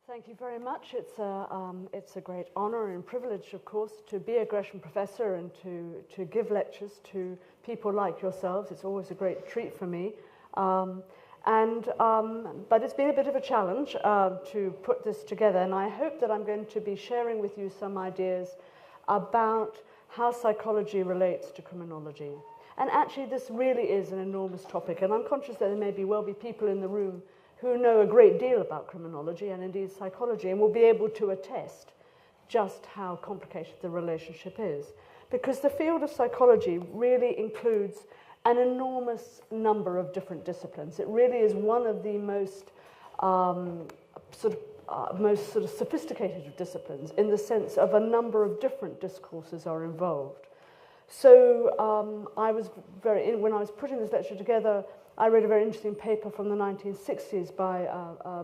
Thank you very much. It's a great honor and privilege, of course, to be a Gresham professor and to give lectures to people like yourselves. It's always a great treat for me. But it's been a bit of a challenge to put this together, and I hope that I'm going to be sharing with you some ideas about how psychology relates to criminology. And actually, this really is an enormous topic, and I'm conscious that there may well be people in the room who know a great deal about criminology and indeed psychology and will be able to attest just how complicated the relationship is. Because the field of psychology really includes an enormous number of different disciplines. It really is one of the most sophisticated of disciplines in the sense of a number of different discourses are involved. So when I was putting this lecture together, I read a very interesting paper from the 1960s by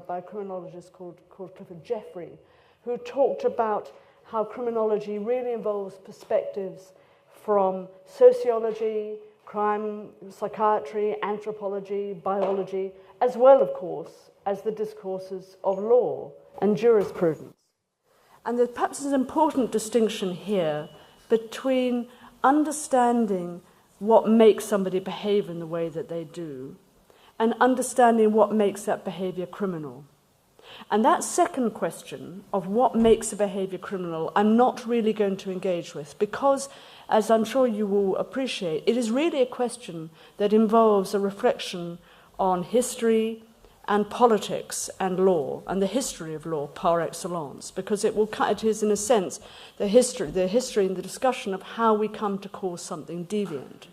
a criminologist called Clifford Jeffrey, who talked about how criminology really involves perspectives from sociology, crime, psychiatry, anthropology, biology, as well, of course, as the discourses of law and jurisprudence. And there perhaps is an important distinction here between understanding what makes somebody behave in the way that they do, and understanding what makes that behavior criminal. And that second question of what makes a behavior criminal, I'm not really going to engage with, because, as I'm sure you will appreciate, it is really a question that involves a reflection on history and politics and law, and the history of law par excellence, because it is, in a sense, the history and the discussion of how we come to call something deviant.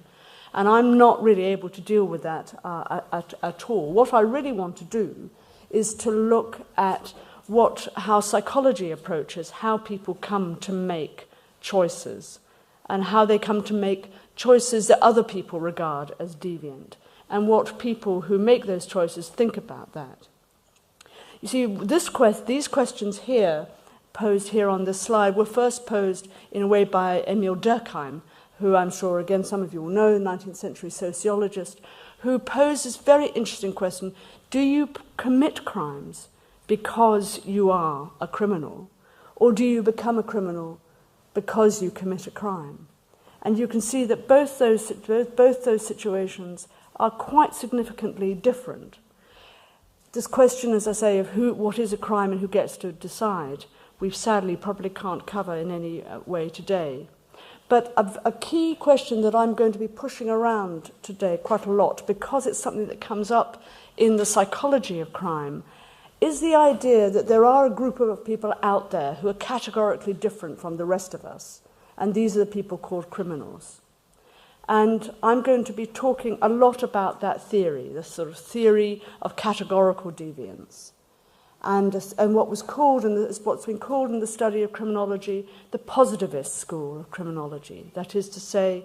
And I'm not really able to deal with that at all. What I really want to do is to look at how psychology approaches how people come to make choices, and how they come to make choices that other people regard as deviant, and what people who make those choices think about that. You see, these questions here, posed here on this slide, were first posed in a way by Emil Durkheim, who I'm sure, again, some of you will know, 19th century sociologist, who posed this very interesting question: do you commit crimes because you are a criminal, or do you become a criminal because you commit a crime? And you can see that both those situations are quite significantly different. This question, as I say, of what is a crime and who gets to decide, we sadly probably can't cover in any way today. But a key question that I'm going to be pushing around today quite a lot, because it's something that comes up in the psychology of crime, is the idea that there are a group of people out there who are categorically different from the rest of us, and these are the people called criminals. And I'm going to be talking a lot about that theory, the sort of theory of categorical deviance, and what's been called in the study of criminology the positivist school of criminology. That is to say,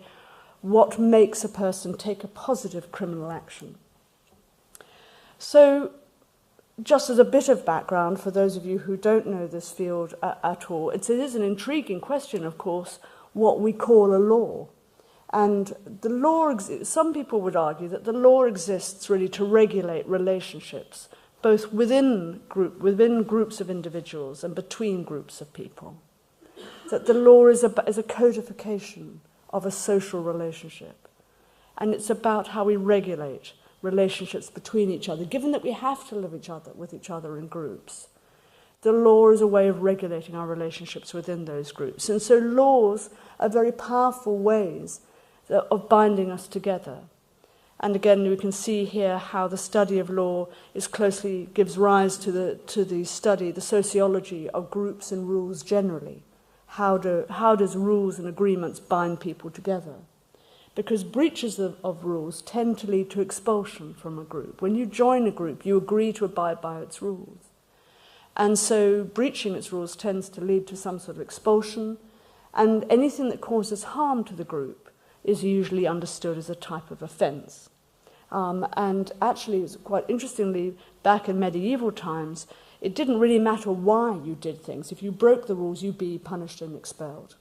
what makes a person take a positive criminal action. So, just as a bit of background for those of you who don't know this field at all, it is an intriguing question, of course, what we call a law. And the law, some people would argue that the law exists really to regulate relationships, both within groups of individuals and between groups of people. That the law is a codification of a social relationship. And it's about how we regulate relationships between each other, given that we have to live with each other in groups. The law is a way of regulating our relationships within those groups. And so laws are very powerful ways of binding us together. And again, we can see here how the study of law gives rise to the sociology of groups and rules generally. How does rules and agreements bind people together? Because breaches of rules tend to lead to expulsion from a group. When you join a group, you agree to abide by its rules. And so breaching its rules tends to lead to some sort of expulsion, and anything that causes harm to the group is usually understood as a type of offence. And actually, quite interestingly, back in medieval times, it didn't really matter why you did things. If you broke the rules, you'd be punished and expelled.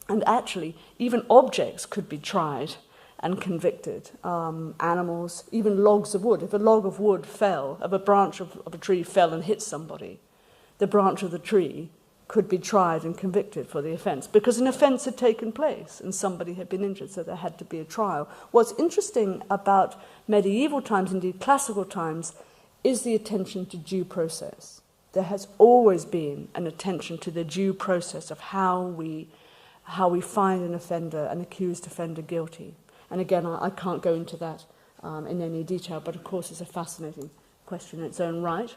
And actually, even objects could be tried and convicted. Animals, even logs of wood. If a log of wood fell, if a branch of a tree fell and hit somebody, the branch of the tree could be tried and convicted for the offence, because an offence had taken place and somebody had been injured, so there had to be a trial. What's interesting about medieval times, indeed classical times, is the attention to due process. There has always been an attention to the due process of how we find an offender, an accused offender, guilty. And again, I can't go into that in any detail, but of course it's a fascinating question in its own right.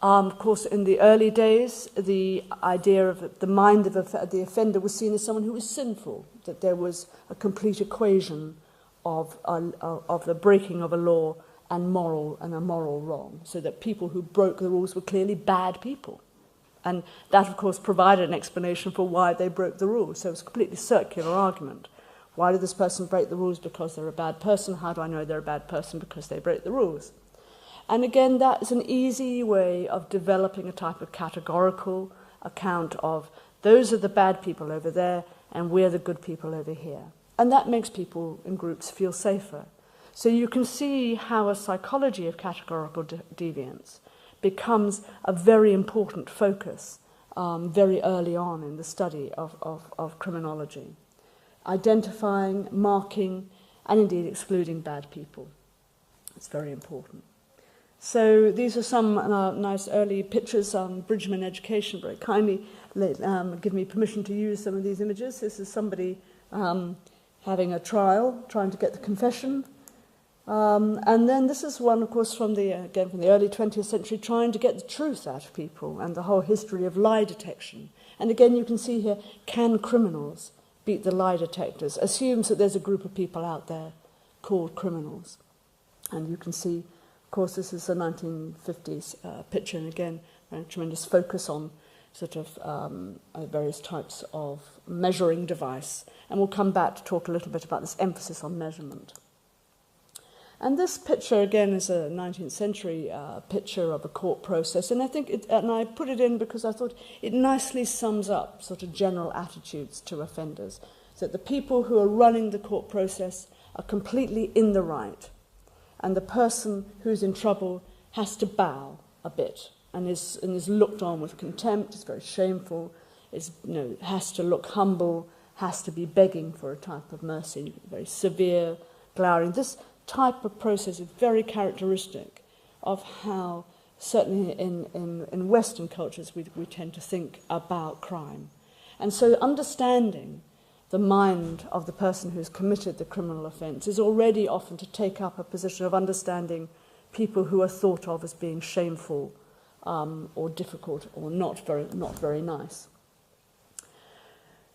Of course, in the early days, the idea of the mind of the offender was seen as someone who was sinful, that there was a complete equation of the breaking of a law and a moral wrong, so that people who broke the rules were clearly bad people. And that, of course, provided an explanation for why they broke the rules. So it was a completely circular argument. Why did this person break the rules? Because they're a bad person. How do I know they're a bad person? Because they break the rules. And again, that is an easy way of developing a type of categorical account of those are the bad people over there and we're the good people over here. And that makes people in groups feel safer. So you can see how a psychology of categorical deviance becomes a very important focus very early on in the study of criminology. Identifying, marking, and indeed excluding bad people. It's very important. So these are some nice early pictures. Bridgman Education very kindly give me permission to use some of these images. This is somebody having a trial, trying to get the confession. And then this is one, of course, from the early 20th century, trying to get the truth out of people and the whole history of lie detection. And again, you can see here, can criminals beat the lie detectors? Assumes that there's a group of people out there called criminals. And you can see, of course, this is a 1950s picture, and again, a tremendous focus on sort of various types of measuring device. And we'll come back to talk a little bit about this emphasis on measurement. And this picture, again, is a 19th century picture of a court process. And I think, and I put it in because I thought it nicely sums up sort of general attitudes to offenders. That the people who are running the court process are completely in the right. And the person who's in trouble has to bow a bit and is looked on with contempt. It's very shameful. Has to look humble, has to be begging for a type of mercy, very severe, glowering. This type of process is very characteristic of how, certainly in Western cultures, we tend to think about crime. And so understanding the mind of the person who's committed the criminal offence is already often to take up a position of understanding people who are thought of as being shameful or difficult or not very nice.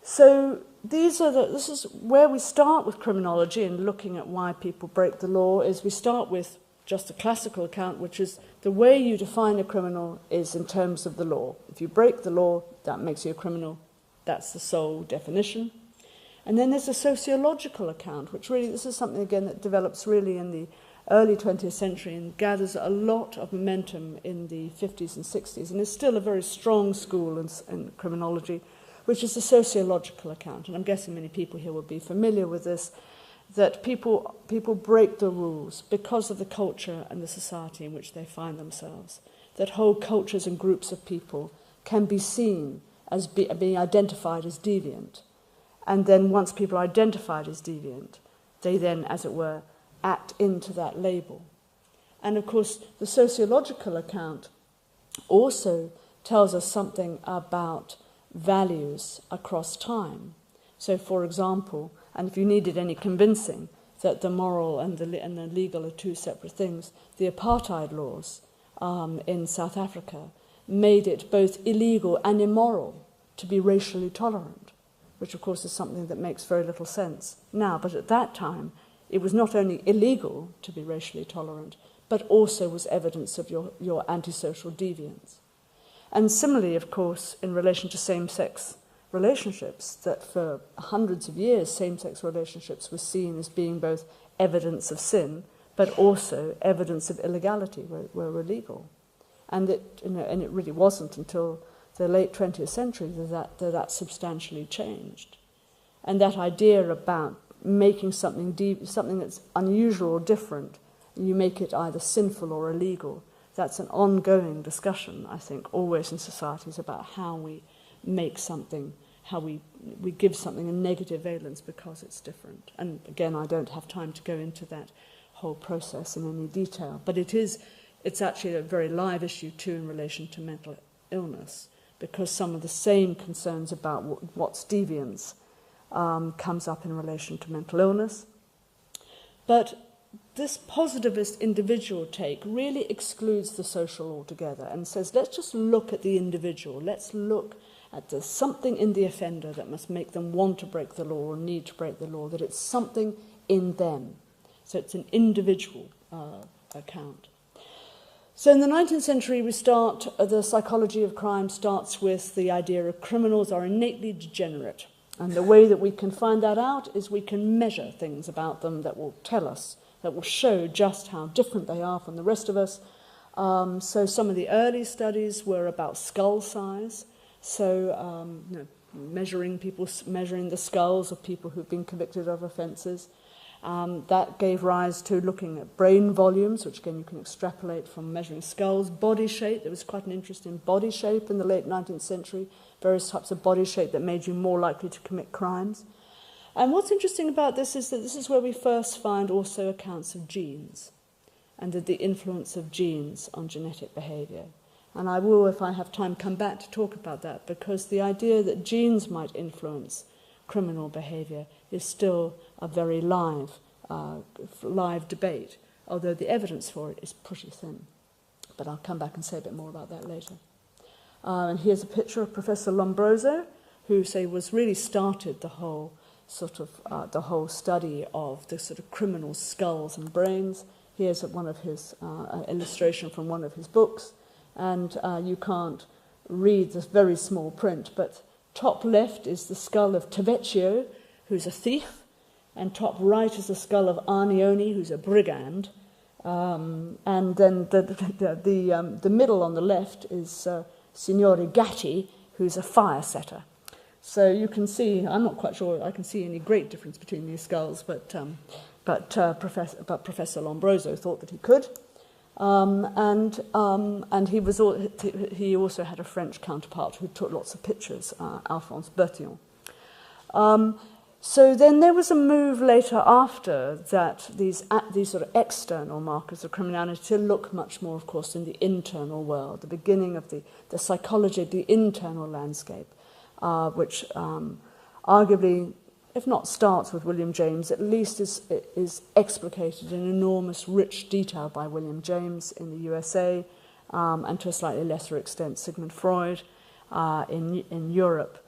So this is where we start with criminology and looking at why people break the law. Is we start with just a classical account, which is the way you define a criminal is in terms of the law. If you break the law, that makes you a criminal. That's the sole definition. And then there's a sociological account, which really, this is something again that develops really in the early 20th century and gathers a lot of momentum in the 50s and 60s, and is still a very strong school in criminology, which is the sociological account. And I'm guessing many people here will be familiar with this, that people break the rules because of the culture and the society in which they find themselves, that whole cultures and groups of people can be seen as being identified as deviant. And then once people are identified as deviant, they then, as it were, act into that label. And of course, the sociological account also tells us something about values across time. So, for example, and if you needed any convincing that the moral and the legal are two separate things, the apartheid laws in South Africa made it both illegal and immoral to be racially tolerant, which of course is something that makes very little sense now. But at that time, it was not only illegal to be racially tolerant, but also was evidence of your antisocial deviance. And similarly, of course, in relation to same-sex relationships, that for hundreds of years, same-sex relationships were seen as being both evidence of sin, but also evidence of illegality, were illegal. And it really wasn't until the late 20th century that substantially changed. And that idea about making something that's unusual or different, you make it either sinful or illegal, that's an ongoing discussion, I think, always in societies about how we make something, how we give something a negative valence because it's different. And again, I don't have time to go into that whole process in any detail, but it's actually a very live issue too in relation to mental illness, because some of the same concerns about what's deviance comes up in relation to mental illness. But this positivist individual take really excludes the social altogether and says, let's just look at the individual. Let's look at there's something in the offender that must make them want to break the law or need to break the law, that it's something in them. So it's an individual account. So in the 19th century, the psychology of crime starts with the idea of criminals are innately degenerate. And the way that we can find that out is we can measure things about them that will tell us, that will show just how different they are from the rest of us. So some of the early studies were about skull size. So measuring the skulls of people who've been convicted of offences. That gave rise to looking at brain volumes, which again you can extrapolate from measuring skulls. Body shape, there was quite an interest in body shape in the late 19th century, various types of body shape that made you more likely to commit crimes. And what's interesting about this is that this is where we first find also accounts of genes and the influence of genes on genetic behaviour. And I will, if I have time, come back to talk about that, because the idea that genes might influence criminal behaviour is still a very live debate, although the evidence for it is pretty thin. But I'll come back and say a bit more about that later. And here's a picture of Professor Lombroso, who was really started the whole study of the sort of criminal skulls and brains. Here's one of his illustration from one of his books, and you can't read this very small print, but top left is the skull of Tavecchio, who's a thief, and top right is the skull of Arnioni, who's a brigand, and then the middle on the left is Signore Gatti, who's a fire setter. So you can see, I'm not quite sure I can see any great difference between these skulls, but Professor Lombroso thought that he could. And he also had a French counterpart who took lots of pictures, Alphonse Bertillon. So then there was a move later after that these sort of external markers of criminality to look much more, of course, in the internal world, the beginning of the psychology of the internal landscape, which arguably, if not starts with William James, at least is explicated in enormous, rich detail by William James in the USA, and to a slightly lesser extent Sigmund Freud in Europe.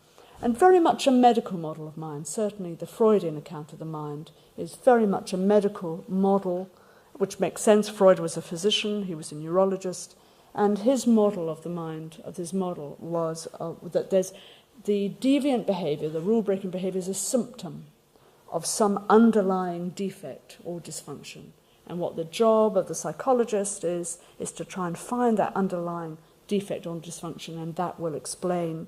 And very much a medical model of mind. Certainly the Freudian account of the mind is very much a medical model, which makes sense. Freud was a physician, he was a neurologist, and his model of the mind, was that there's the deviant behaviour, the rule-breaking behaviour, is a symptom of some underlying defect or dysfunction. And what the job of the psychologist is to try and find that underlying defect or dysfunction, and that will explain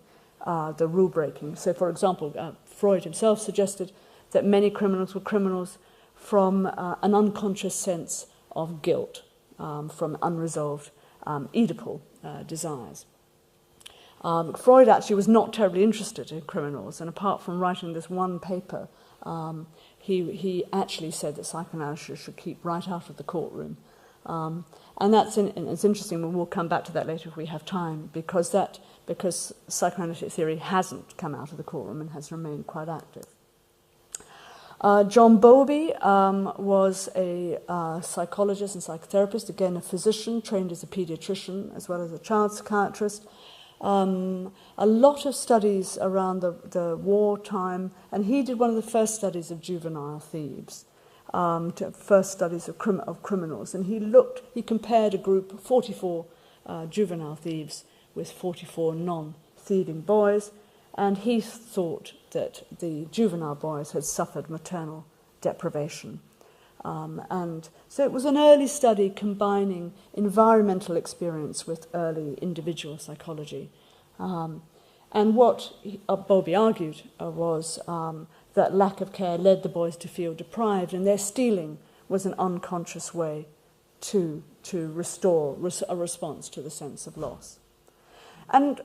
the rule-breaking. So, for example, Freud himself suggested that many criminals were criminals from an unconscious sense of guilt, from unresolved Oedipal desires. Freud actually was not terribly interested in criminals, and apart from writing this one paper, he actually said that psychoanalysis should keep right out of the courtroom. And it's interesting, and we'll come back to that later if we have time, because psychoanalytic theory hasn't come out of the courtroom and has remained quite active. John Bowlby was a psychologist and psychotherapist, again a physician, trained as a paediatrician as well as a child psychiatrist. A lot of studies around the wartime, and he did one of the first studies of juvenile thieves, first studies of criminals, and he compared a group of 44 juvenile thieves with 44 non-thieving boys, and he thought that the juvenile boys had suffered maternal deprivation. And so it was an early study combining environmental experience with early individual psychology. And what Bowlby argued was that lack of care led the boys to feel deprived, and their stealing was an unconscious way to to restore a response to the sense of loss. And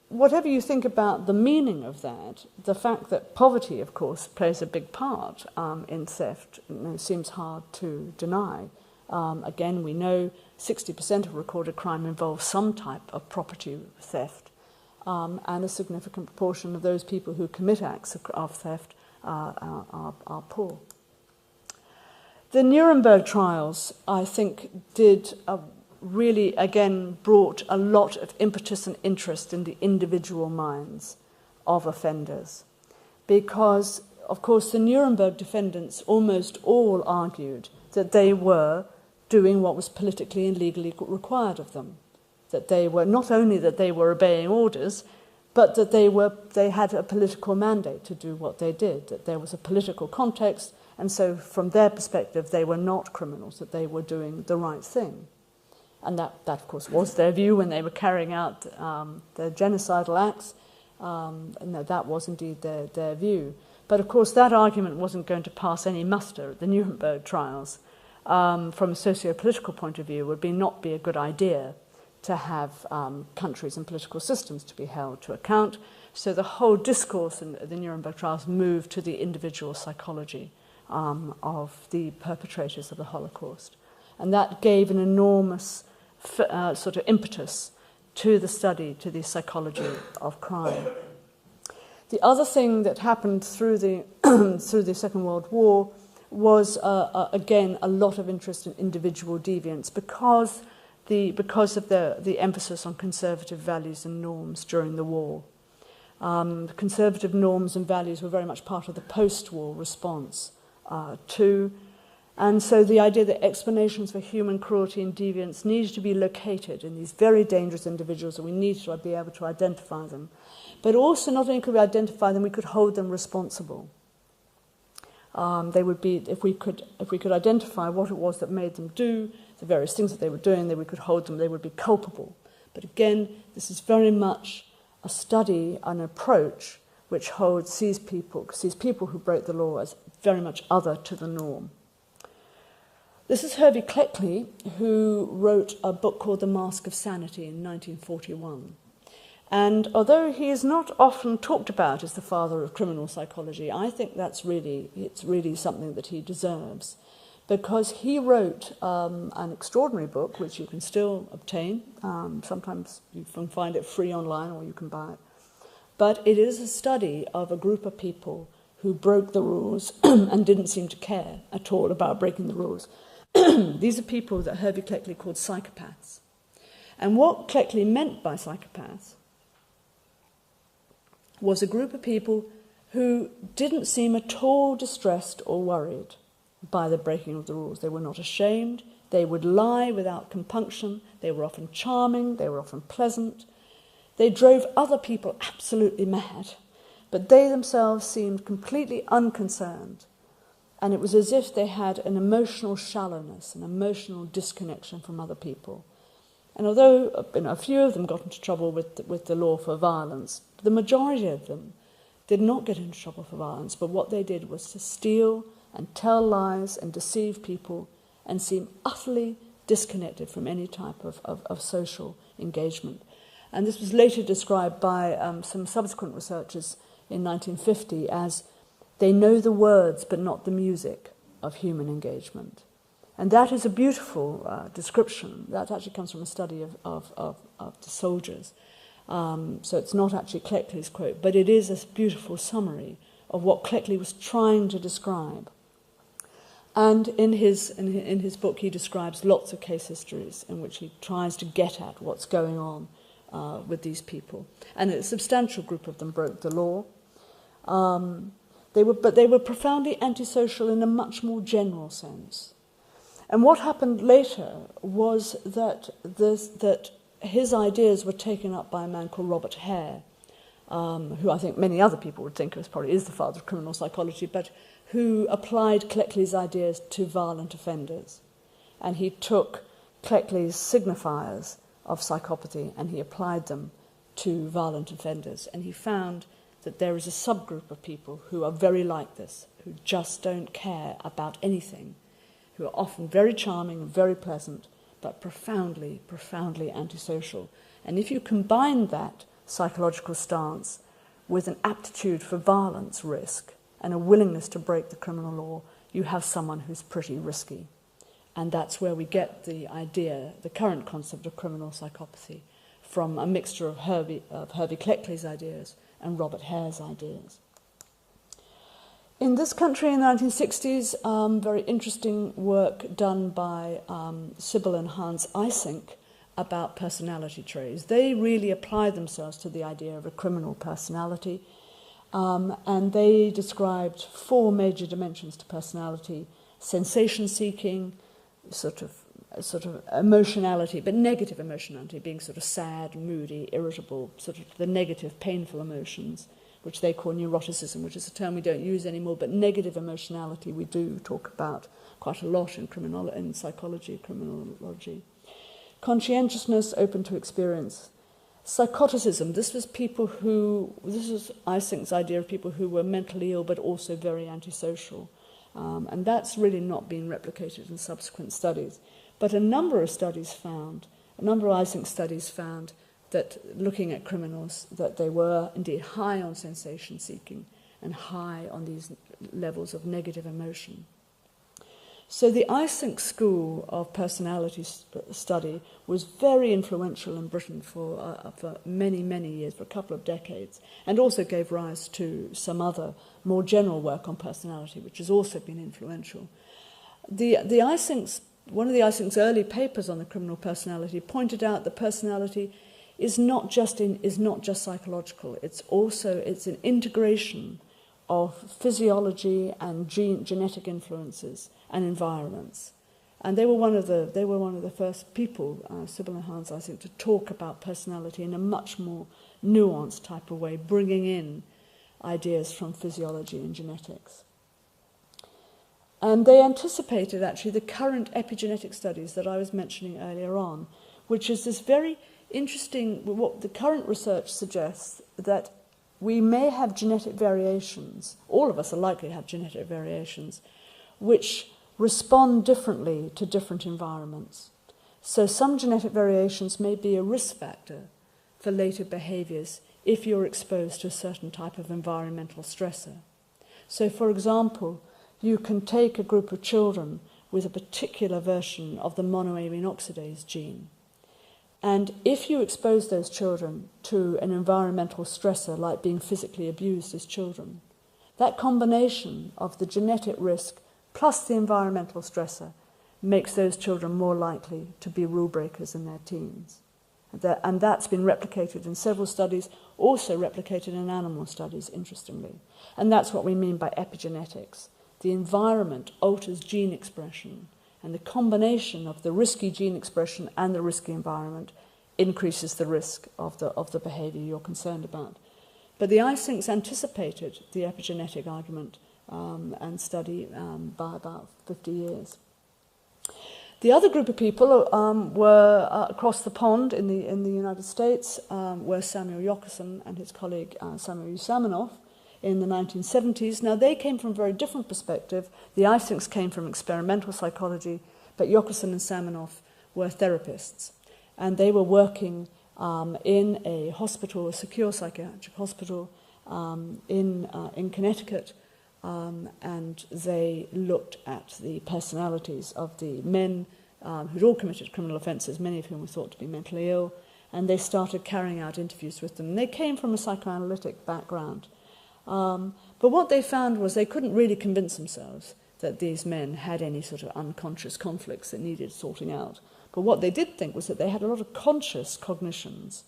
whatever you think about the meaning of that, the fact that poverty, of course, plays a big part in theft, seems hard to deny. Again, we know 60% of recorded crime involves some type of property theft, and a significant proportion of those people who commit acts of theft are poor. The Nuremberg trials, I think, really, again, brought a lot of impetus and interest in the individual minds of offenders. Because, of course, the Nuremberg defendants almost all argued that they were doing what was politically and legally required of them. That they were, not only that they were obeying orders, but that they had a political mandate to do what they did, that there was a political context, and so from their perspective, they were not criminals, that they were doing the right thing. And that of course, was their view when they were carrying out their genocidal acts. That was indeed their view. But of course, that argument wasn't going to pass any muster at the Nuremberg trials. From a socio-political point of view, it would not be a good idea to have countries and political systems to be held to account. So the whole discourse in the Nuremberg trials moved to the individual psychology of the perpetrators of the Holocaust. And that gave an enormous sort of impetus to the study, to the psychology of crime. The other thing that happened through the through the Second World War was, again, a lot of interest in individual deviance because of the emphasis on conservative values and norms during the war. Conservative norms and values were very much part of the post-war response to. And so the idea that explanations for human cruelty and deviance needed to be located in these very dangerous individuals, and we needed to be able to identify them. But also, not only could we identify them, we could hold them responsible. They would be, if we could identify what it was that made them do the various things that they were doing, then we could hold them, they would be culpable. But again, this is very much a study, an approach, which sees people who break the law as very much other to the norm. This is Herbie Cleckley, who wrote a book called The Mask of Sanity in 1941. And although he is not often talked about as the father of criminal psychology, I think it's really something that he deserves, because he wrote an extraordinary book, which you can still obtain. Sometimes you can find it free online or you can buy it. But it is a study of a group of people who broke the rules and didn't seem to care at all about breaking the rules. These are people that Herbie Cleckley called psychopaths. And what Cleckley meant by psychopaths was a group of people who didn't seem at all distressed or worried by the breaking of the rules. They were not ashamed. They would lie without compunction. They were often charming. They were often pleasant. They drove other people absolutely mad, but they themselves seemed completely unconcerned. And it was as if they had an emotional shallowness, an emotional disconnection from other people. And although a few of them got into trouble with the law for violence, the majority of them did not get into trouble for violence, but what they did was to steal and tell lies and deceive people and seem utterly disconnected from any type of social engagement. And this was later described by some subsequent researchers in 1950 as they know the words but not the music of human engagement. And that is a beautiful description. That actually comes from a study of the soldiers. So it's not actually Cleckley's quote, but it is a beautiful summary of what Cleckley was trying to describe. And in his book, he describes lots of case histories in which he tries to get at what's going on with these people. And a substantial group of them broke the law. They were profoundly antisocial in a much more general sense. And what happened later was that his ideas were taken up by a man called Robert Hare, who I think many other people would think probably is the father of criminal psychology, but who applied Cleckley's ideas to violent offenders. And he took Cleckley's signifiers of psychopathy and he applied them to violent offenders. And he found that there is a subgroup of people who are very like this, who just don't care about anything, who are often very charming and very pleasant, but profoundly, profoundly antisocial. And if you combine that psychological stance with an aptitude for violence risk and a willingness to break the criminal law, you have someone who's pretty risky. And that's where we get the idea, the current concept of criminal psychopathy, from a mixture of Hervey Cleckley's ideas and Robert Hare's ideas. In this country in the 1960s, very interesting work done by Sybil and Hans Eysenck about personality traits. They really applied themselves to the idea of a criminal personality, and they described 4 major dimensions to personality: sensation-seeking, sort of emotionality, but negative emotionality, being sort of sad, moody, irritable, sort of the negative, painful emotions, which they call neuroticism, which is a term we don't use anymore, but negative emotionality we do talk about quite a lot in psychology, criminology. Conscientiousness, open to experience. Psychoticism, this was Eysenck's idea of people who were mentally ill but also very antisocial. And that's really not been replicated in subsequent studies. But a number of Eysenck studies found that looking at criminals, that they were indeed high on sensation seeking and high on these levels of negative emotion. So the Eysenck school of personality study was very influential in Britain for many, many years, for a couple of decades, and also gave rise to some other more general work on personality, which has also been influential. One of the Eysenck's early papers on the criminal personality pointed out that personality is not just psychological. It's an integration of physiology and genetic influences and environments. And they were one of the first people, Sybil and Hans, I think, to talk about personality in a much more nuanced type of way, bringing in ideas from physiology and genetics. And they anticipated, actually, the current epigenetic studies that I was mentioning earlier on, which is this very interesting, what the current research suggests, that we may have genetic variations, all of us are likely to have genetic variations, which respond differently to different environments. So some genetic variations may be a risk factor for later behaviours if you're exposed to a certain type of environmental stressor. So, for example, you can take a group of children with a particular version of the monoamine oxidase gene, and if you expose those children to an environmental stressor like being physically abused as children, that combination of the genetic risk plus the environmental stressor makes those children more likely to be rule breakers in their teens. And that's been replicated in several studies, also replicated in animal studies, interestingly. And that's what we mean by epigenetics. The environment alters gene expression, and the combination of the risky gene expression and the risky environment increases the risk of the behaviour you're concerned about. But the Eysencks anticipated the epigenetic argument and study by about 50 years. The other group of people were across the pond in the United States, were Samuel Yockerson and his colleague Samuel Usamanoff in the 1970s. Now, they came from a very different perspective. The Eysencks came from experimental psychology, but Yockerson and Samanoff were therapists. And they were working in a hospital, a secure psychiatric hospital in Connecticut, and they looked at the personalities of the men who'd all committed criminal offences, many of whom were thought to be mentally ill, and they started carrying out interviews with them. And they came from a psychoanalytic background. But what they found was they couldn't really convince themselves that these men had any sort of unconscious conflicts that needed sorting out. But what they did think was that they had a lot of conscious cognitions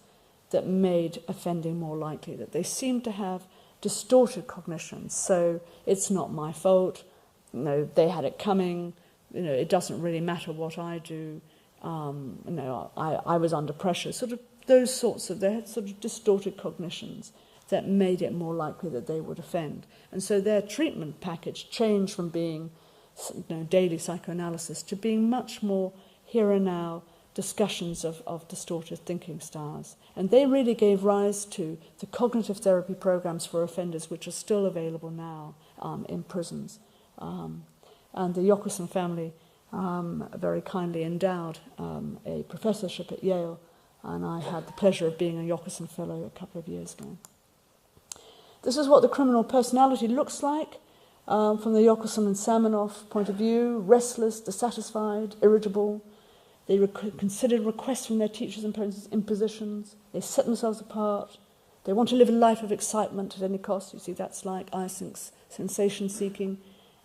that made offending more likely, that they seemed to have distorted cognitions. So it's not my fault, they had it coming, it doesn't really matter what I do, I was under pressure, sort of those sorts of, they had sort of distorted cognitions that made it more likely that they would offend. And so their treatment package changed from being daily psychoanalysis to being much more here and now discussions of distorted thinking styles. And they really gave rise to the cognitive therapy programs for offenders, which are still available now in prisons. And the Yockerson family very kindly endowed a professorship at Yale, and I had the pleasure of being a Yokoson Fellow a couple of years ago. This is what the criminal personality looks like from the Yokoson and Samanoff point of view: restless, dissatisfied, irritable. They consider requests from their teachers and parents as impositions. They set themselves apart. They want to live a life of excitement at any cost. You see, that's like Eysenck's sensation-seeking.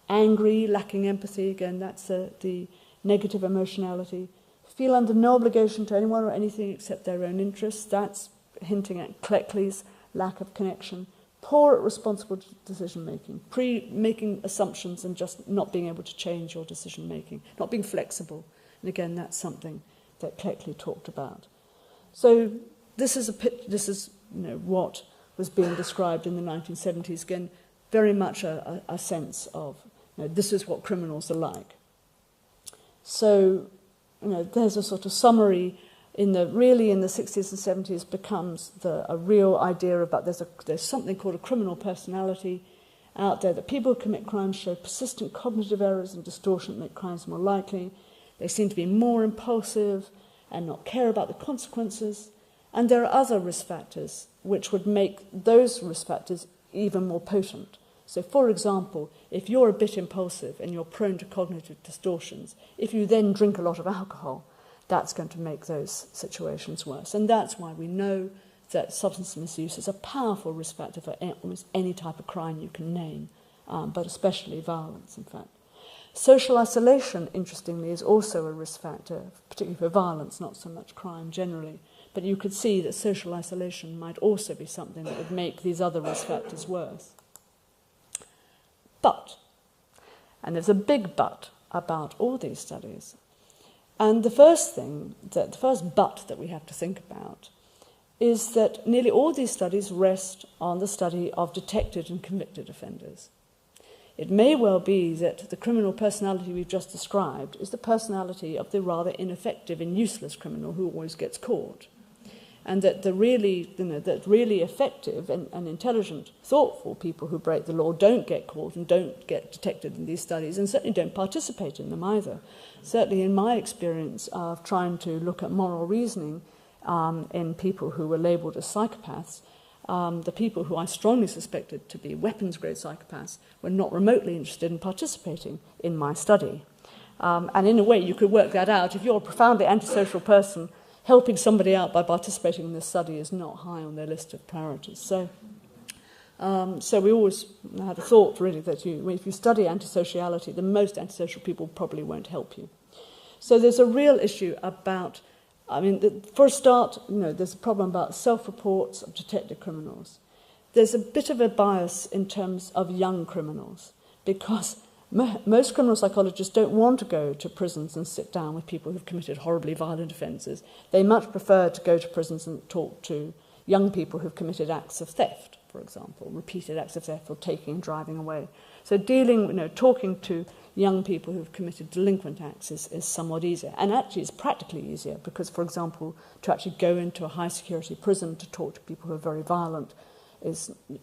Angry, lacking empathy. Again, that's the negative emotionality. Feel under no obligation to anyone or anything except their own interests. That's hinting at Cleckley's lack of connection. Poor at responsible decision-making. Making assumptions and just not being able to change your decision-making. Not being flexible. And again, that's something that Cleckley talked about. So this is what was being described in the 1970s. Again, very much a sense of, this is what criminals are like. So, there's a sort of summary in the 60s and 70s becomes a real idea about there's something called a criminal personality out there, that people who commit crimes show persistent cognitive errors and distortion that make crimes more likely. They seem to be more impulsive and not care about the consequences. And there are other risk factors which would make those risk factors even more potent. So, for example, if you're a bit impulsive and you're prone to cognitive distortions, if you then drink a lot of alcohol, that's going to make those situations worse. And that's why we know that substance misuse is a powerful risk factor for almost any type of crime you can name, but especially violence, in fact. Social isolation, interestingly, is also a risk factor, particularly for violence, not so much crime generally. But you could see that social isolation might also be something that would make these other risk factors worse. But, and there's a big but about all these studies, and the first but that we have to think about is that nearly all these studies rest on the study of detected and convicted offenders. It may well be that the criminal personality we've just described is the personality of the rather ineffective and useless criminal who always gets caught. And that the really effective and intelligent, thoughtful people who break the law don't get caught and don't get detected in these studies, and certainly don't participate in them either. Certainly in my experience of trying to look at moral reasoning in people who were labelled as psychopaths, the people who I strongly suspected to be weapons-grade psychopaths were not remotely interested in participating in my study. And in a way, you could work that out. If you're a profoundly antisocial person, helping somebody out by participating in this study is not high on their list of priorities. So we always had a thought, really, that if you study antisociality, the most antisocial people probably won't help you. So there's a real issue about, for a start, there's a problem about self-reports of detected criminals. There's a bit of a bias in terms of young criminals, because most criminal psychologists don't want to go to prisons and sit down with people who've committed horribly violent offences. They much prefer to go to prisons and talk to young people who've committed acts of theft, for example, repeated acts of theft or taking and driving away. So talking to young people who've committed delinquent acts is somewhat easier. And actually it's practically easier because, for example, to actually go into a high-security prison to talk to people who are very violent,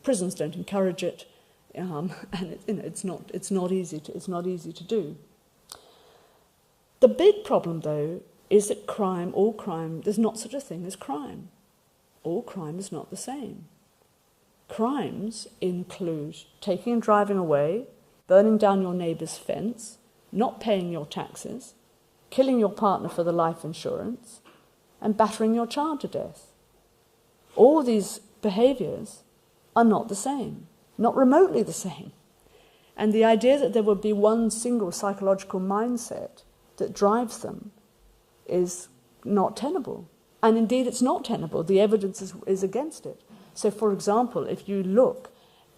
prisons don't encourage it. And it's not easy to do. The big problem, though, is that all crime, there's not such a thing as crime. All crime is not the same. Crimes include taking and driving away, burning down your neighbour's fence, not paying your taxes, killing your partner for the life insurance, and battering your child to death. All these behaviours are not the same. Not remotely the same. And the idea that there would be one single psychological mindset that drives them is not tenable. And indeed, it's not tenable. The evidence is against it. So, for example, if you look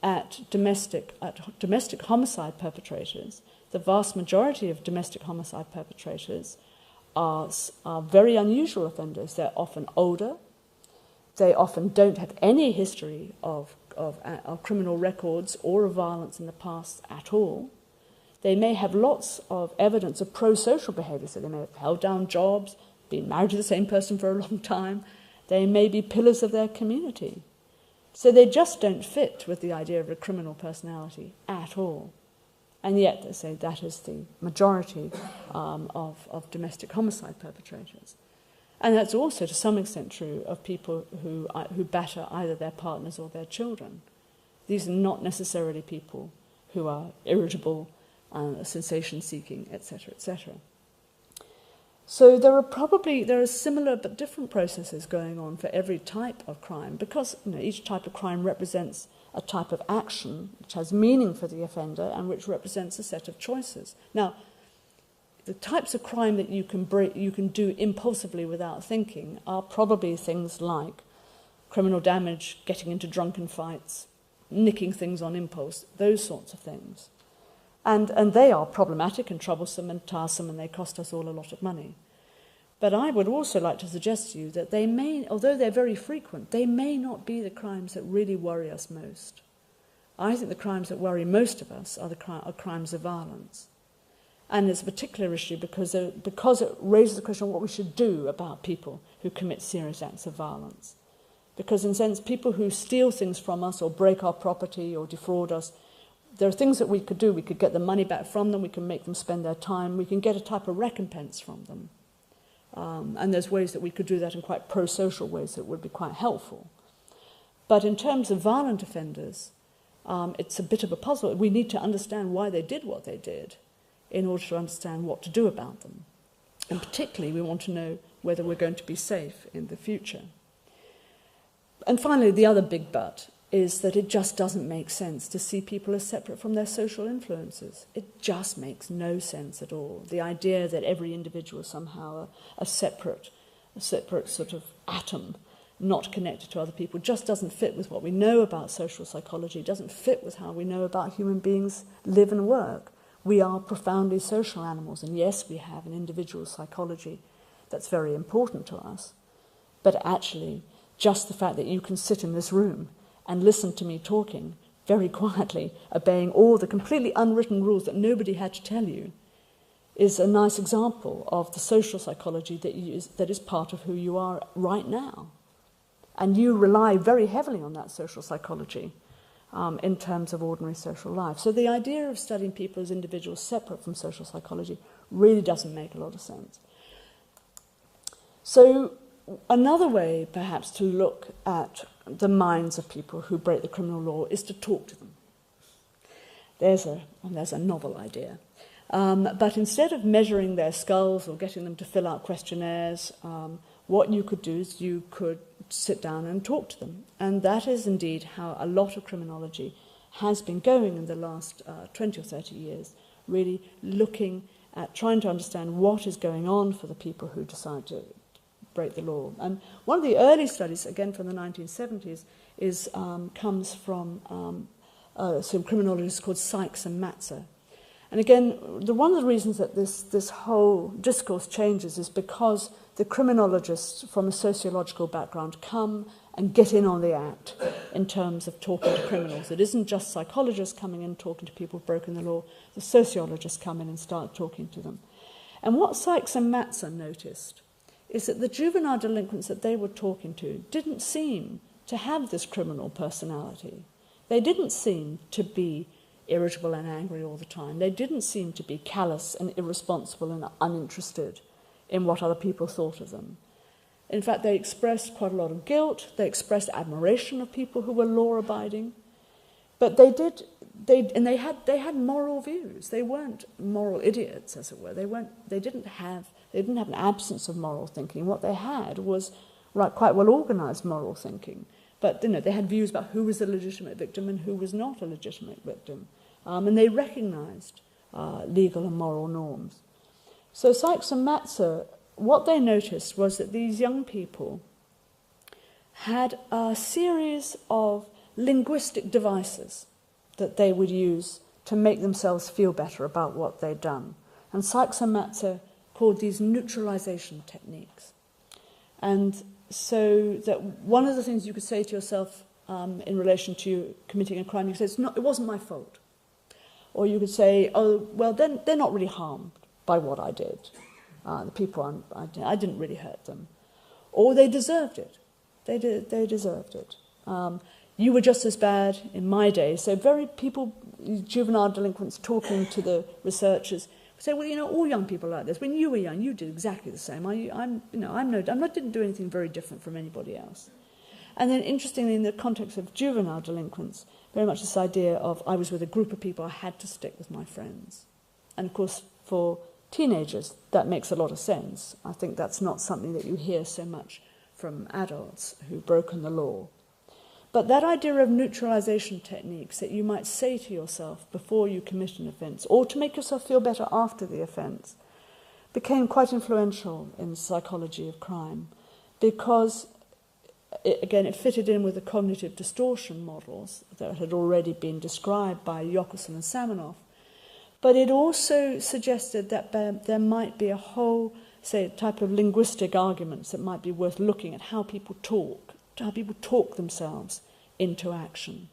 at domestic homicide perpetrators, the vast majority of domestic homicide perpetrators are very unusual offenders. They're often older. They often don't have any history of criminal records or of violence in the past at all. They may have lots of evidence of pro-social behaviour, so they may have held down jobs, been married to the same person for a long time. They may be pillars of their community. So they just don't fit with the idea of a criminal personality at all. And yet, they say that is the majority of domestic homicide perpetrators. And that's also, to some extent, true of people who batter either their partners or their children. These are not necessarily people who are irritable, sensation-seeking, etc., etc. So there are similar but different processes going on for every type of crime, because each type of crime represents a type of action which has meaning for the offender and which represents a set of choices. Now, the types of crime that you can do impulsively without thinking are probably things like criminal damage, getting into drunken fights, nicking things on impulse, those sorts of things. And they are problematic and troublesome and tiresome, and they cost us all a lot of money. But I would also like to suggest to you that they may, although they're very frequent, they may not be the crimes that really worry us most. I think the crimes that worry most of us are crimes of violence. And it's a particular issue because it raises the question of what we should do about people who commit serious acts of violence. Because in a sense, people who steal things from us or break our property or defraud us, there are things that we could do. We could get the money back from them, we can make them spend their time, we can get a type of recompense from them. And there's ways that we could do that in quite pro-social ways that would be quite helpful. But in terms of violent offenders, it's a bit of a puzzle. We need to understand why they did what they did in order to understand what to do about them. And particularly, we want to know whether we're going to be safe in the future. And finally, the other big but is that it just doesn't make sense to see people as separate from their social influences. It just makes no sense at all. The idea that every individual is somehow a separate sort of atom, not connected to other people, just doesn't fit with what we know about social psychology, doesn't fit with how we know about human beings live and work. We are profoundly social animals, and yes, we have an individual psychology that's very important to us, but actually, just the fact that you can sit in this room and listen to me talking very quietly, obeying all the completely unwritten rules that nobody had to tell you, is a nice example of the social psychology that is part of who you are right now. And you rely very heavily on that social psychology in terms of ordinary social life. So the idea of studying people as individuals separate from social psychology really doesn't make a lot of sense. So another way, perhaps, to look at the minds of people who break the criminal law is to talk to them. There's a novel idea. But instead of measuring their skulls or getting them to fill out questionnaires, what you could do is you could sit down and talk to them. And that is indeed how a lot of criminology has been going in the last 20 or 30 years, really looking at trying to understand what is going on for the people who decide to break the law. And one of the early studies, again from the 1970s, comes from some criminologists called Sykes and Matzer. And again, one of the reasons that this whole discourse changes is because the criminologists from a sociological background come and get in on the act in terms of talking to criminals. It isn't just psychologists coming in talking to people who've broken the law. The sociologists come in and start talking to them. And what Sykes and Matzer noticed is that the juvenile delinquents that they were talking to didn't seem to have this criminal personality. They didn't seem to be irritable and angry all the time. They didn't seem to be callous and irresponsible and uninterested in what other people thought of them. In fact, they expressed quite a lot of guilt. They expressed admiration of people who were law-abiding. But they had moral views. They weren't moral idiots, as it were. They didn't have an absence of moral thinking. What they had was quite well organised moral thinking. But they had views about who was a legitimate victim and who was not a legitimate victim. And they recognised legal and moral norms. So Sykes and Matzer, what they noticed was that these young people had a series of linguistic devices that they would use to make themselves feel better about what they'd done. And Sykes and Matzer called these neutralisation techniques. And so that one of the things you could say to yourself in relation to committing a crime, you could say, it wasn't my fault. Or you could say, oh, well, then they're not really harmed by what I did. The people I didn't really hurt them. Or they deserved it. They deserved it. you were just as bad in my day. So juvenile delinquents talking to the researchers say, well, you know, all young people are like this. When you were young, you did exactly the same. Didn't do anything very different from anybody else. And then, interestingly, in the context of juvenile delinquents, very much this idea of I was with a group of people, I had to stick with my friends. And of course, for teenagers, that makes a lot of sense. I think that's not something that you hear so much from adults who've broken the law. But that idea of neutralization techniques that you might say to yourself before you commit an offence, or to make yourself feel better after the offence, became quite influential in the psychology of crime, because, it fitted in with the cognitive distortion models that had already been described by Yokelson and Samanoff. But it also suggested that there might be a whole, say, type of linguistic arguments that might be worth looking at how people talk themselves into action,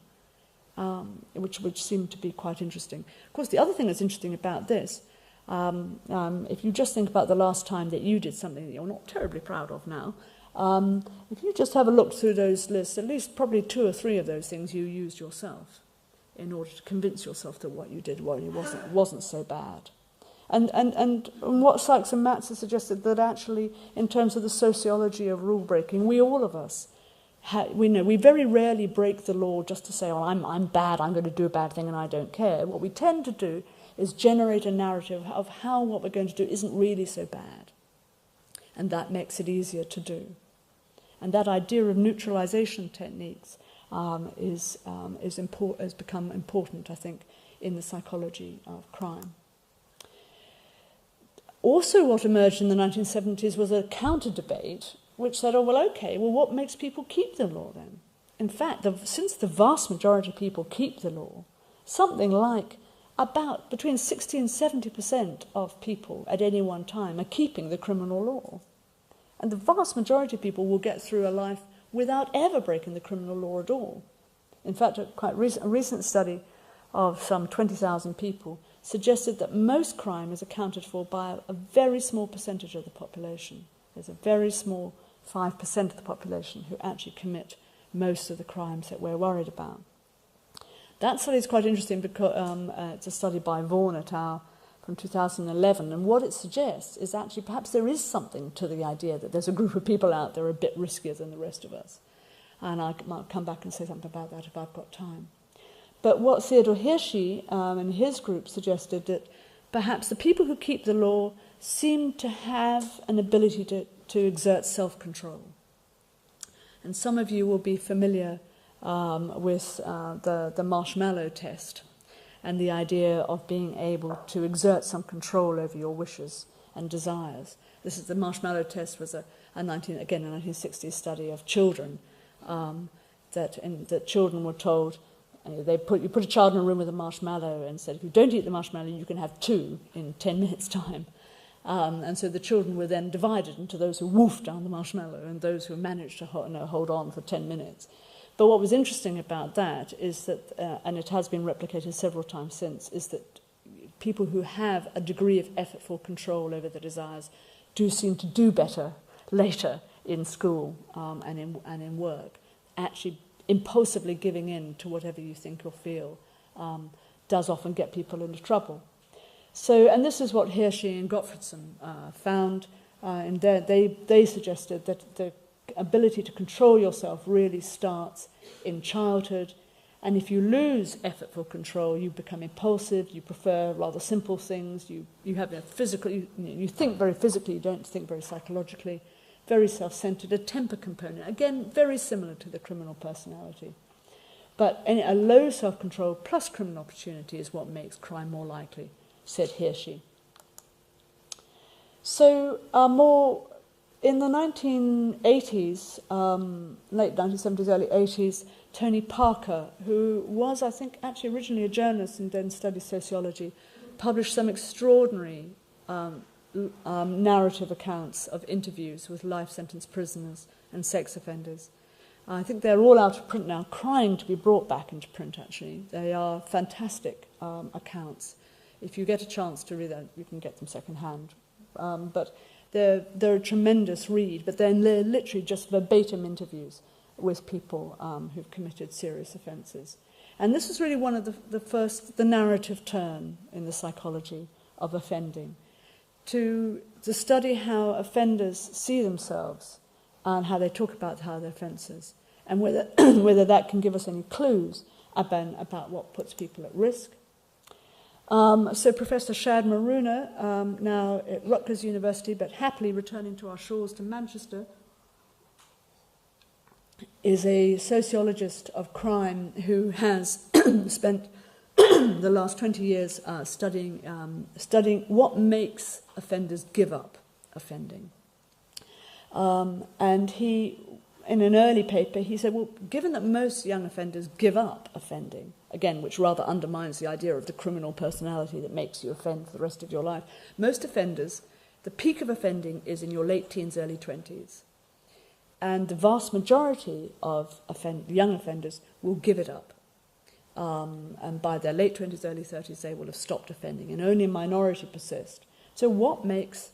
which seemed to be quite interesting. Of course, the other thing that's interesting about this, if you just think about the last time that you did something that you're not terribly proud of now, if you just have a look through those lists, at least probably 2 or 3 of those things you used yourself in order to convince yourself that what you did wasn't so bad. And what Sykes and Matz have suggested, that actually, in terms of the sociology of rule breaking, we all of us, we very rarely break the law just to say, oh, I'm bad, I'm going to do a bad thing and I don't care. What we tend to do is generate a narrative of how what we're going to do isn't really so bad. And that makes it easier to do. And that idea of neutralization techniques has become important, I think, in the psychology of crime. Also, what emerged in the 1970s was a counter-debate which said, what makes people keep the law then? In fact, since the vast majority of people keep the law, something like about between 60 and 70% of people at any one time are keeping the criminal law. And the vast majority of people will get through a life without ever breaking the criminal law at all. In fact, a recent study of some 20,000 people suggested that most crime is accounted for by a very small percentage of the population. There's a very small 5% of the population who actually commit most of the crimes that we're worried about. That study is quite interesting because it's a study by Vaughan et al. From 2011, and what it suggests is actually perhaps there is something to the idea that there's a group of people out there a bit riskier than the rest of us. And I might come back and say something about that if I've got time. But what Theodor Hirschi and his group suggested, that perhaps the people who keep the law seem to have an ability to exert self-control. And some of you will be familiar with the marshmallow test, and the idea of being able to exert some control over your wishes and desires. The marshmallow test was a 1960s study of children, that children were told, you put a child in a room with a marshmallow and said, if you don't eat the marshmallow, you can have 2 in 10 minutes' time. And so the children were then divided into those who woofed down the marshmallow and those who managed to hold on for 10 minutes. But what was interesting about that is that, and it has been replicated several times since, is that people who have a degree of effortful control over their desires do seem to do better later in school and in work. Actually, impulsively giving in to whatever you think or feel does often get people into trouble. So, and this is what Hirschi and Gottfredson found. And they suggested that the ability to control yourself really starts in childhood, and if you lose effortful control, you become impulsive, you prefer rather simple things, you have a physical, you think very physically, you don't think very psychologically, very self-centered, a temper component, again very similar to the criminal personality. But a low self-control plus criminal opportunity is what makes crime more likely, said Hirschi. So in the 1980s, late 1970s, early 80s, Tony Parker, who was, I think, actually originally a journalist and then studied sociology, published some extraordinary narrative accounts of interviews with life sentence prisoners and sex offenders. I think they're all out of print now, crying to be brought back into print, actually. They are fantastic accounts. If you get a chance to read them, you can get them secondhand. But they're a tremendous read, but they're literally just verbatim interviews with people who've committed serious offences. And this is really one of the narrative turn in the psychology of offending, to study how offenders see themselves and how they talk about how their offences, and whether that can give us any clues about what puts people at risk. So Professor Shad Maruna, now at Rutgers University, but happily returning to our shores to Manchester, is a sociologist of crime who has spent the last 20 years studying what makes offenders give up offending. And he, in an early paper, he said, well, given that most young offenders give up offending, again, which rather undermines the idea of the criminal personality that makes you offend for the rest of your life, most offenders, the peak of offending is in your late teens, early 20s. And the vast majority of young offenders will give it up. And by their late 20s, early 30s, they will have stopped offending, and only a minority persist. So what makes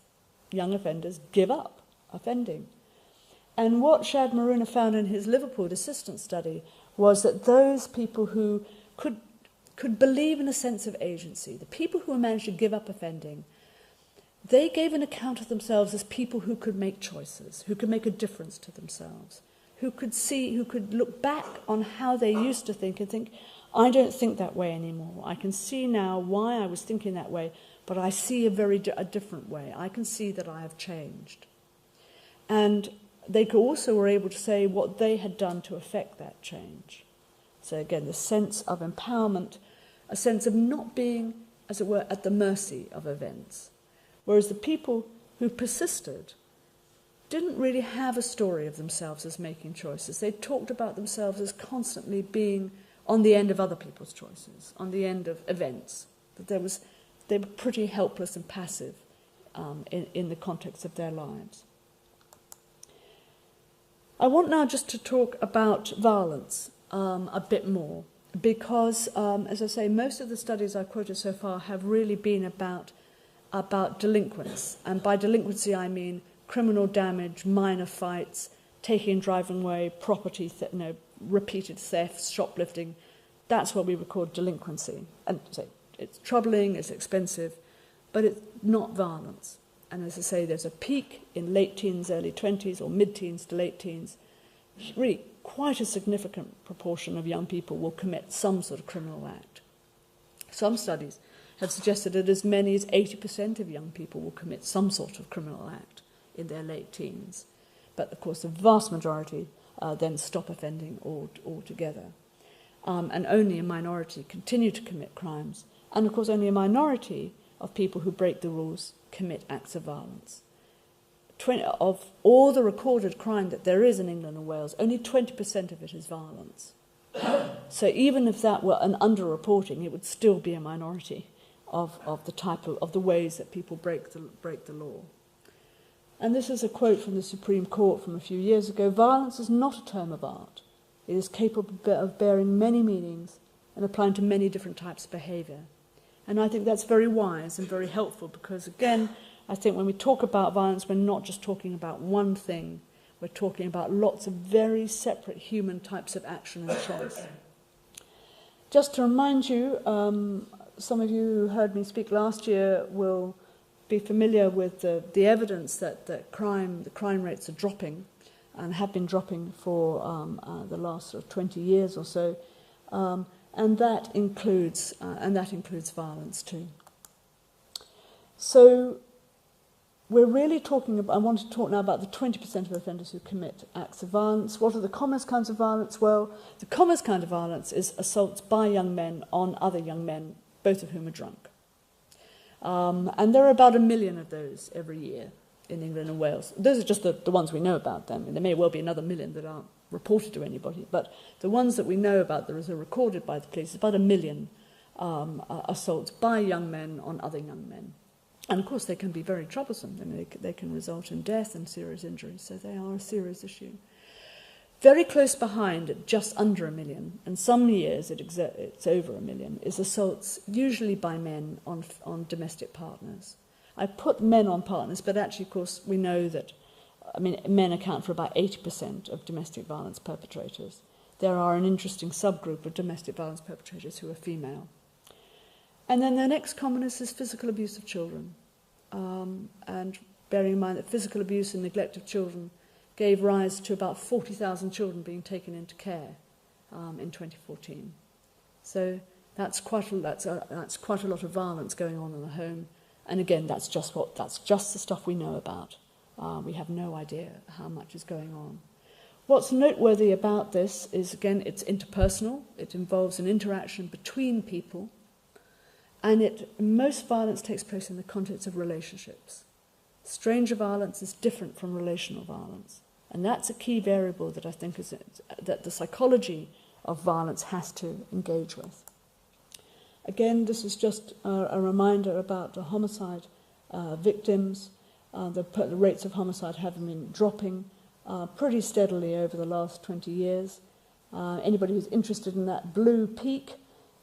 young offenders give up offending? And what Shad Maruna found in his Liverpool assistant study was that those people who could believe in a sense of agency, the people who managed to give up offending, they gave an account of themselves as people who could make choices, who could make a difference to themselves, who could look back on how they used to think and think, I don't think that way anymore. I can see now why I was thinking that way, but I see a different way. I can see that I have changed. And they also were able to say what they had done to affect that change. So again, the sense of empowerment, a sense of not being, as it were, at the mercy of events. Whereas the people who persisted didn't really have a story of themselves as making choices. They talked about themselves as constantly being on the end of other people's choices, on the end of events. That they were pretty helpless and passive in the context of their lives. I want now just to talk about violence a bit more, because, as I say, most of the studies I've quoted so far have really been about delinquents. And by delinquency I mean criminal damage, minor fights, taking and driving away property, repeated thefts, shoplifting. That's what we would call delinquency. And so it's troubling, it's expensive, but it's not violence. And as I say, there's a peak in late teens, early 20s, or mid-teens to late teens. Really, quite a significant proportion of young people will commit some sort of criminal act. Some studies have suggested that as many as 80% of young people will commit some sort of criminal act in their late teens. But, of course, the vast majority then stop offending altogether. And only a minority continue to commit crimes. And, of course, only a minority of people who break the rules commit acts of violence. Of all the recorded crime that there is in England and Wales, only 20% of it is violence. So even if that were an underreporting, it would still be a minority of the ways that people break the law. And this is a quote from the Supreme Court from a few years ago: "Violence is not a term of art. It is capable of bearing many meanings and applying to many different types of behaviour." And I think that's very wise and very helpful, because, again, I think when we talk about violence, we're not just talking about one thing. We're talking about lots of very separate human types of action and choice. Just to remind you, some of you who heard me speak last year will be familiar with the evidence that the crime rates are dropping and have been dropping for the last sort of 20 years or so. And that includes violence too. So we're really talking about, I want to talk now about the 20% of offenders who commit acts of violence. What are the commonest kinds of violence? Well, the commonest kind of violence is assaults by young men on other young men, both of whom are drunk. And there are about 1 million of those every year in England and Wales. Those are just the ones we know about them. And there may well be another 1 million that aren't reported to anybody, but the ones that we know about that are recorded by the police, about 1 million assaults by young men on other young men. And of course they can be very troublesome. I mean, they can result in death and serious injuries, so they are a serious issue. Very close behind, at just under 1 million, and some years it's over 1 million, is assaults usually by men on domestic partners. I put men on partners, but actually, of course, we know that I mean, men account for about 80% of domestic violence perpetrators. There are an interesting subgroup of domestic violence perpetrators who are female. And then the next commonest is physical abuse of children. And bearing in mind that physical abuse and neglect of children gave rise to about 40,000 children being taken into care in 2014. So that's quite a lot of violence going on in the home. And again, that's just the stuff we know about. We have no idea how much is going on. What's noteworthy about this is, again, it's interpersonal. It involves an interaction between people. And most violence takes place in the context of relationships. Stranger violence is different from relational violence. And that's a key variable that I think that the psychology of violence has to engage with. Again, this is just a reminder about the homicide victims. The rates of homicide have been dropping pretty steadily over the last 20 years. Anybody who's interested in that blue peak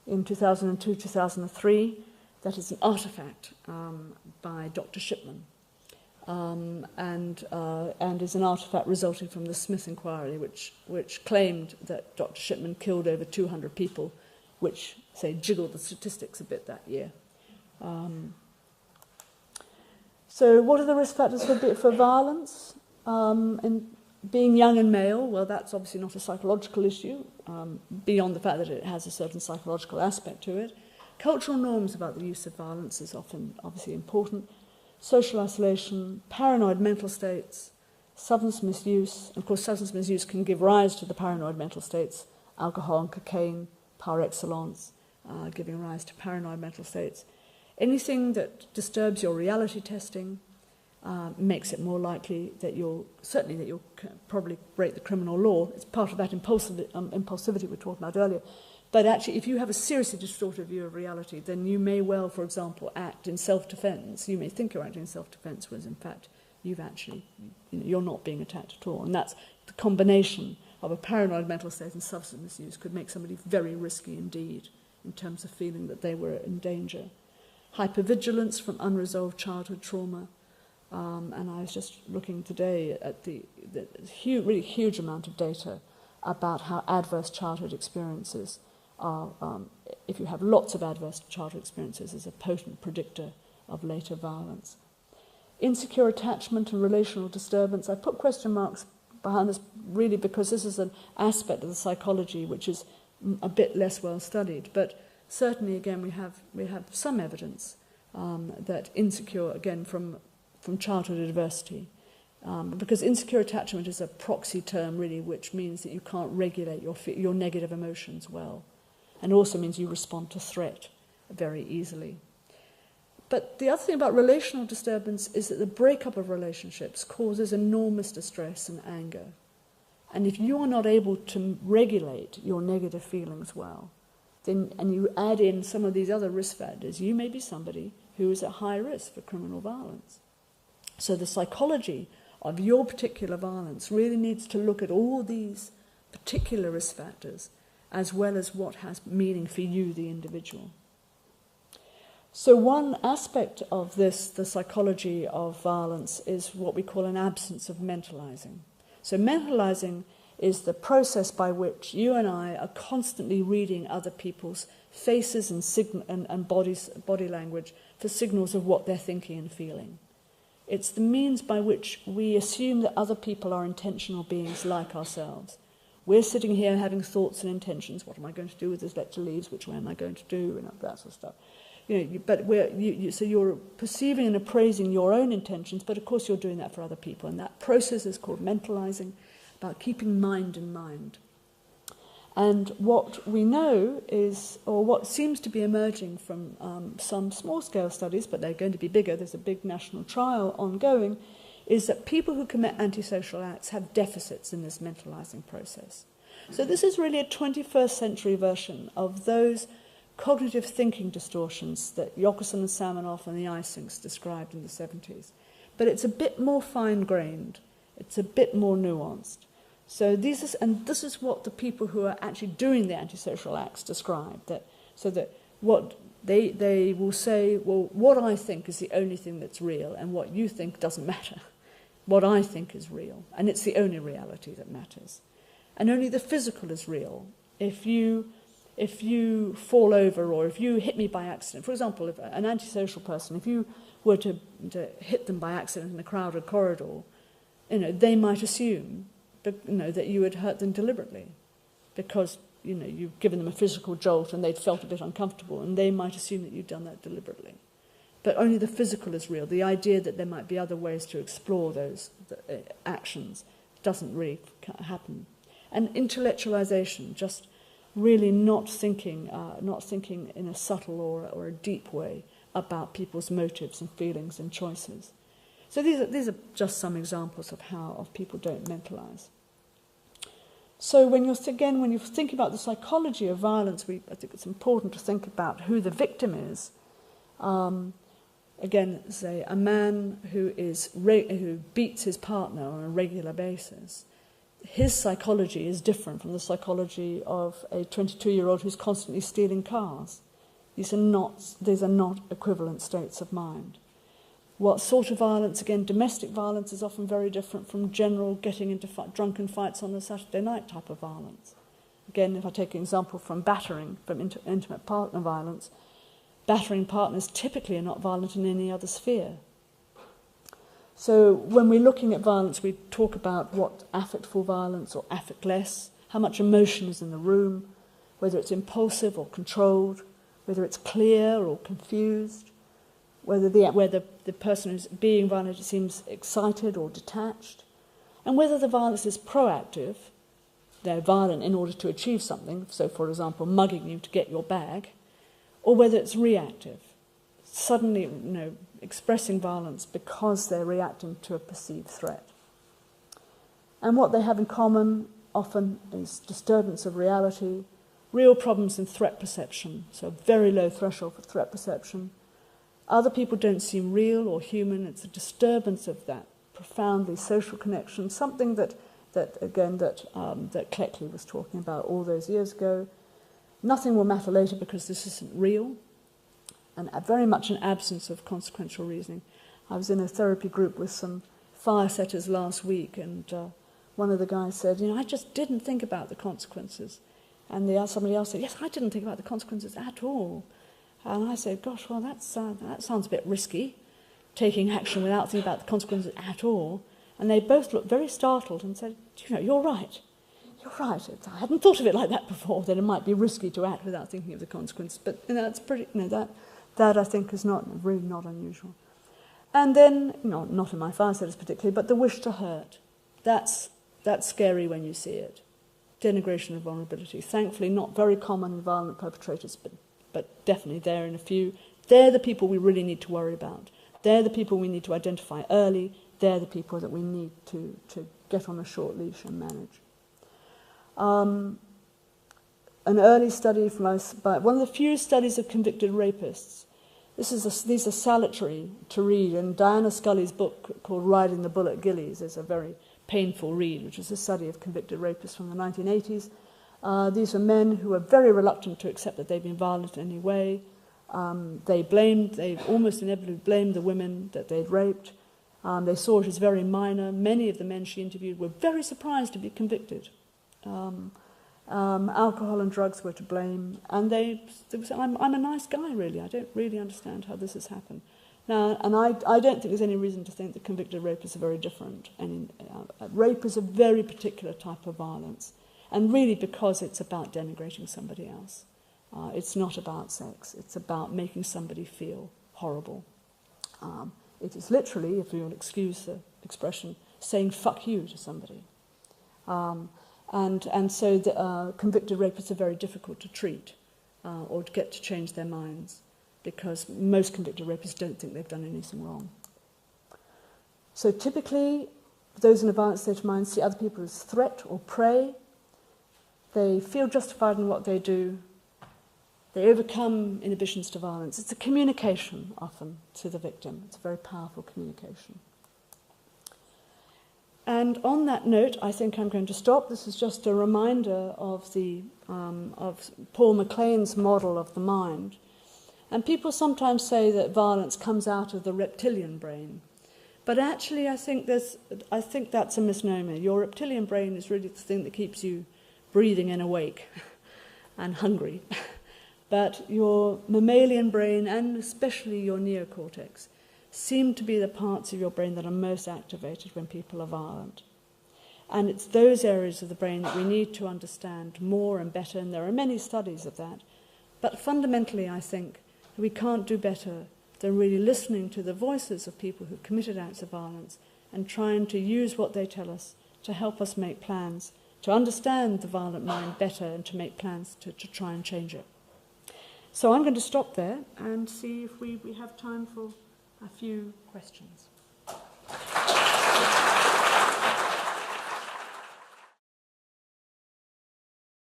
in 2002-2003, that is an artifact by Dr. Shipman, and is an artifact resulting from the Smith inquiry, which claimed that Dr. Shipman killed over 200 people, which, say, jiggled the statistics a bit that year. So what are the risk factors for violence? And being young and male, well, that's obviously not a psychological issue, beyond the fact that it has a certain psychological aspect to it. Cultural norms about the use of violence is often obviously important. Social isolation, paranoid mental states, substance misuse. Of course, substance misuse can give rise to the paranoid mental states, alcohol and cocaine, par excellence, giving rise to paranoid mental states. Anything that disturbs your reality testing makes it more likely that you'll probably break the criminal law. It's part of that impulsivity we were talking about earlier. But actually, if you have a seriously distorted view of reality, then you may well, for example, act in self-defense. You may think you're acting in self-defense, whereas in fact you're not being attacked at all. And that's the combination of a paranoid mental state and substance misuse could make somebody very risky indeed in terms of feeling that they were in danger. Hypervigilance from unresolved childhood trauma. And I was just looking today at the really huge amount of data about how adverse childhood experiences are, if you have lots of adverse childhood experiences, is a potent predictor of later violence. Insecure attachment and relational disturbance. I put question marks behind this really because this is an aspect of the psychology which is a bit less well studied, but certainly, again, we have some evidence that insecure, again, from childhood adversity, because insecure attachment is a proxy term, really, which means that you can't regulate your negative emotions well, and also means you respond to threat very easily. But the other thing about relational disturbance is that the breakup of relationships causes enormous distress and anger. And if you are not able to regulate your negative feelings well, then, and you add in some of these other risk factors, you may be somebody who is at high risk for criminal violence. So the psychology of your particular violence really needs to look at all these particular risk factors as well as what has meaning for you, the individual. So one aspect of this, the psychology of violence, is what we call an absence of mentalizing. So mentalizing is the process by which you and I are constantly reading other people's faces and body language for signals of what they're thinking and feeling. It's the means by which we assume that other people are intentional beings like ourselves. We're sitting here having thoughts and intentions. What am I going to do with this lecture leaves? Which way am I going to do? And that sort of stuff. So you're perceiving and appraising your own intentions, but of course you're doing that for other people. And that process is called mentalizing, about keeping mind in mind. And what we know is, or what seems to be emerging from some small-scale studies, but they're going to be bigger, there's a big national trial ongoing, is that people who commit antisocial acts have deficits in this mentalizing process. So this is really a 21st century version of those cognitive thinking distortions that Yokoson and Samanoff and the Eysenks described in the 70s. But it's a bit more fine-grained, it's a bit more nuanced. So this is what the people who are actually doing the antisocial acts describe. So that what they will say, well, what I think is the only thing that's real, and what you think doesn't matter. what I think is real, and it's the only reality that matters. And only the physical is real. If you fall over, or if you hit me by accident, for example, if an antisocial person, if you were to hit them by accident in a crowded corridor, they might assume that you had hurt them deliberately, because you've given them a physical jolt and they'd felt a bit uncomfortable, and they might assume that you'd done that deliberately. But only the physical is real. The idea that there might be other ways to explore those actions doesn't really happen. And intellectualization, just really not thinking in a subtle or a deep way about people's motives and feelings and choices. So these are just some examples of how people don't mentalize. So when you think about the psychology of violence, I think it's important to think about who the victim is. Again, say a man who beats his partner on a regular basis. His psychology is different from the psychology of a 22-year-old who's constantly stealing cars. These are not equivalent states of mind. What sort of violence? Again, domestic violence is often very different from general getting into drunken fights on a Saturday night type of violence. Again, if I take an example from battering, from intimate partner violence, battering partners typically are not violent in any other sphere. So when we're looking at violence, we talk about what affectful violence or affectless, how much emotion is in the room, whether it's impulsive or controlled, whether it's clear or confused, whether the person who's being violent seems excited or detached, and whether the violence is proactive, they're violent in order to achieve something, so for example, mugging you to get your bag, or whether it's reactive, suddenly expressing violence because they're reacting to a perceived threat. And what they have in common often is disturbance of reality, real problems in threat perception, so a very low threshold for threat perception. Other people don't seem real or human. It's a disturbance of that profoundly social connection, something that Cleckley was talking about all those years ago. Nothing will matter later because this isn't real, and very much an absence of consequential reasoning. I was in a therapy group with some fire setters last week, and one of the guys said, I just didn't think about the consequences. And somebody else said, yes, I didn't think about the consequences at all. And I said, gosh, well, that sounds a bit risky, taking action without thinking about the consequences at all. And they both looked very startled and said, you're right. You're right. I hadn't thought of it like that before, that it might be risky to act without thinking of the consequences. But that's pretty, that I think is really not unusual. And then, not in my fire setters particularly, but the wish to hurt. That's scary when you see it. Denigration of vulnerability. Thankfully, not very common in violent perpetrators, but definitely there in a few. They're the people we really need to worry about. They're the people we need to identify early. They're the people that we need to get on a short leash and manage. An early study by one of the few studies of convicted rapists. These are salutary to read, and Diana Scully's book called Riding the Bull at Gillies is a very painful read, which is a study of convicted rapists from the 1980s. These were men who were very reluctant to accept that they'd been violent in any way. They almost inevitably blamed the women that they'd raped. They saw it as very minor. Many of the men she interviewed were very surprised to be convicted. Alcohol and drugs were to blame, and they said, I'm a nice guy, really. I don't really understand how this has happened. Now, and I don't think there's any reason to think that convicted rapists are very different. Rape is a very particular type of violence, and really because it's about denigrating somebody else. It's not about sex. It's about making somebody feel horrible. It is literally, if you'll excuse the expression, saying fuck you to somebody. And so the convicted rapists are very difficult to treat or to get to change their minds, because most convicted rapists don't think they've done anything wrong. So typically, those in a violent state of mind see other people as threat or prey. They feel justified in what they do. They overcome inhibitions to violence. It's a communication, often, to the victim. It's a very powerful communication. And on that note, I think I'm going to stop. This is just a reminder of of Paul MacLean's model of the mind. And people sometimes say that violence comes out of the reptilian brain. But actually, I think that's a misnomer. Your reptilian brain is really the thing that keeps you breathing and awake and hungry. But your mammalian brain, and especially your neocortex, seem to be the parts of your brain that are most activated when people are violent. And it's those areas of the brain that we need to understand more and better, and there are many studies of that. But fundamentally, I think we can't do better than really listening to the voices of people who committed acts of violence and trying to use what they tell us to help us make plans, to understand the violent mind better and to make plans to try and change it. So I'm going to stop there and see if we have time for a few questions.